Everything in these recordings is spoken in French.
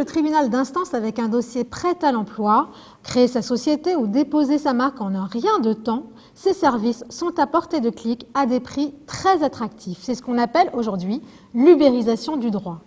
tribunal d'instance avec un dossier prêt à l'emploi, créer sa société ou déposer sa marque en un rien de temps, ces services sont à portée de clic à des prix très attractifs. C'est ce qu'on appelle aujourd'hui l'ubérisation du droit.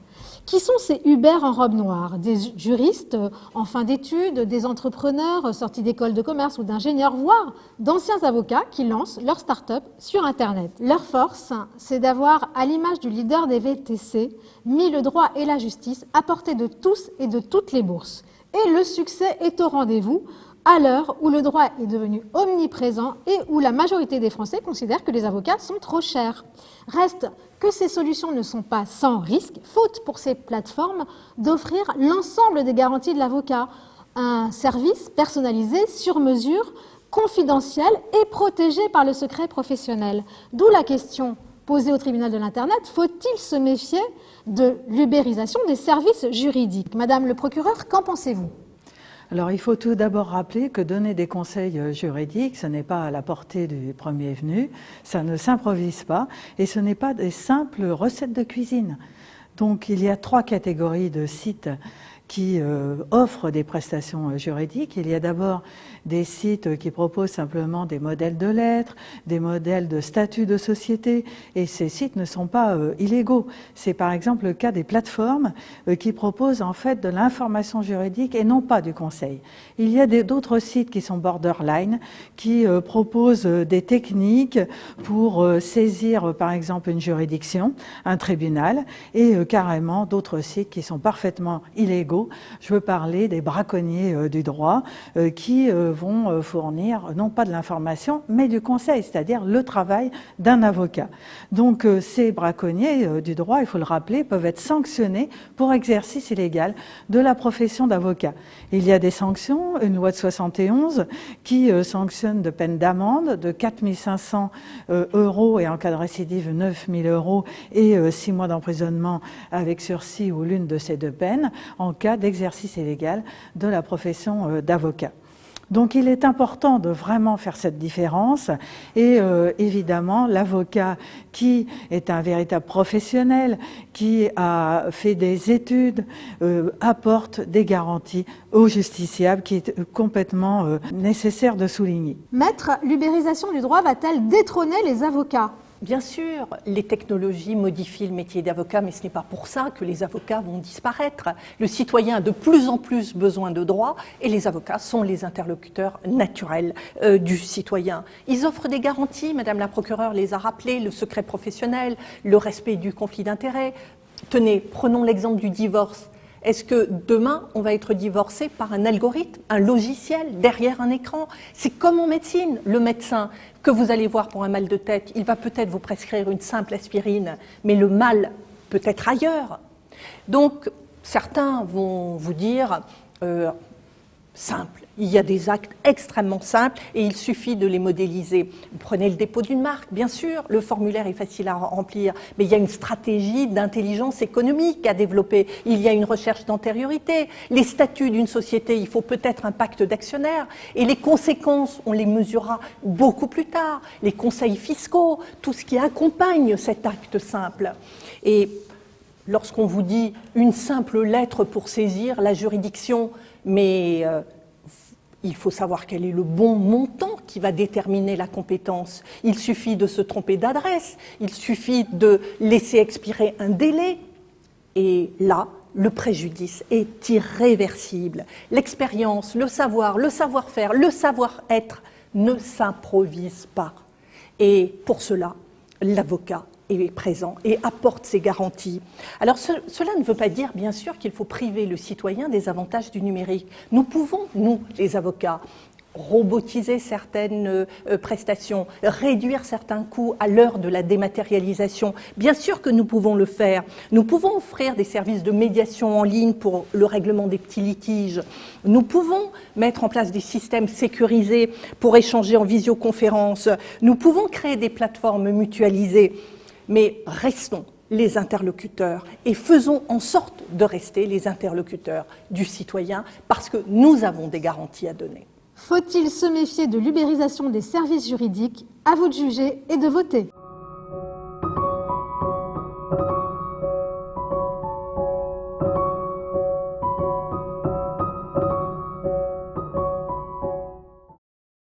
Qui sont ces Uber en robe noire? Des juristes en fin d'études, des entrepreneurs sortis d'écoles de commerce ou d'ingénieurs, voire d'anciens avocats qui lancent leur start-up sur Internet. Leur force, c'est d'avoir, à l'image du leader des VTC, mis le droit et la justice à portée de tous et de toutes les bourses. Et le succès est au rendez-vous à l'heure où le droit est devenu omniprésent et où la majorité des Français considèrent que les avocats sont trop chers. Reste que ces solutions ne sont pas sans risque, faute pour ces plateformes d'offrir l'ensemble des garanties de l'avocat, un service personnalisé sur mesure, confidentiel et protégé par le secret professionnel. D'où la question posée au tribunal de l'Internet, faut-il se méfier de l'ubérisation des services juridiques? Madame le procureur, qu'en pensez-vous? Alors, il faut tout d'abord rappeler que donner des conseils juridiques, ce n'est pas à la portée du premier venu, ça ne s'improvise pas et ce n'est pas des simples recettes de cuisine. Donc, il y a 3 catégories de sites qui offrent des prestations juridiques. Il y a d'abord des sites qui proposent simplement des modèles de lettres, des modèles de statut de société, et ces sites ne sont pas illégaux. C'est par exemple le cas des plateformes qui proposent en fait de l'information juridique et non pas du conseil. Il y a d'autres sites qui sont borderline, qui proposent des techniques pour saisir par exemple une juridiction, un tribunal, et carrément d'autres sites qui sont parfaitement illégaux. Je veux parler des braconniers du droit qui vont fournir non pas de l'information, mais du conseil, c'est-à-dire le travail d'un avocat. Donc ces braconniers du droit, il faut le rappeler, peuvent être sanctionnés pour exercice illégal de la profession d'avocat. Il y a des sanctions, une loi de 71 qui sanctionne de peine d'amende de 4 500 € et en cas de récidive 9 000 € et 6 mois d'emprisonnement avec sursis ou l'une de ces 2 peines en cas d'exercice illégal de la profession d'avocat. Donc il est important de vraiment faire cette différence et évidemment l'avocat qui est un véritable professionnel, qui a fait des études, apporte des garanties aux justiciables qui est complètement nécessaire de souligner. Maître, l'ubérisation du droit va-t-elle détrôner les avocats? Bien sûr, les technologies modifient le métier d'avocat, mais ce n'est pas pour ça que les avocats vont disparaître. Le citoyen a de plus en plus besoin de droits et les avocats sont les interlocuteurs naturels du citoyen. Ils offrent des garanties, Madame la procureure les a rappelées, le secret professionnel, le respect du conflit d'intérêts. Tenez, prenons l'exemple du divorce. Est-ce que demain, on va être divorcé par un algorithme, un logiciel, derrière un écran? C'est comme en médecine. Le médecin que vous allez voir pour un mal de tête, il va peut-être vous prescrire une simple aspirine, mais le mal peut être ailleurs. Donc, certains vont vous dire simple. Il y a des actes extrêmement simples et il suffit de les modéliser. Vous prenez le dépôt d'une marque, bien sûr, le formulaire est facile à remplir, mais il y a une stratégie d'intelligence économique à développer. Il y a une recherche d'antériorité. Les statuts d'une société, il faut peut-être un pacte d'actionnaires et les conséquences, on les mesurera beaucoup plus tard. Les conseils fiscaux, tout ce qui accompagne cet acte simple. Et lorsqu'on vous dit une simple lettre pour saisir la juridiction, mais il faut savoir quel est le bon montant qui va déterminer la compétence. Il suffit de se tromper d'adresse, il suffit de laisser expirer un délai. Et là, le préjudice est irréversible. L'expérience, le savoir, le savoir-faire, le savoir-être ne s'improvisent pas. Et pour cela, l'avocat est présent et apporte ses garanties. Alors cela ne veut pas dire, bien sûr, qu'il faut priver le citoyen des avantages du numérique. Nous pouvons, nous, les avocats, robotiser certaines prestations, réduire certains coûts à l'heure de la dématérialisation. Bien sûr que nous pouvons le faire. Nous pouvons offrir des services de médiation en ligne pour le règlement des petits litiges. Nous pouvons mettre en place des systèmes sécurisés pour échanger en visioconférence. Nous pouvons créer des plateformes mutualisées. Mais restons les interlocuteurs et faisons en sorte de rester les interlocuteurs du citoyen parce que nous avons des garanties à donner. Faut-il se méfier de l'ubérisation des services juridiques? À vous de juger et de voter.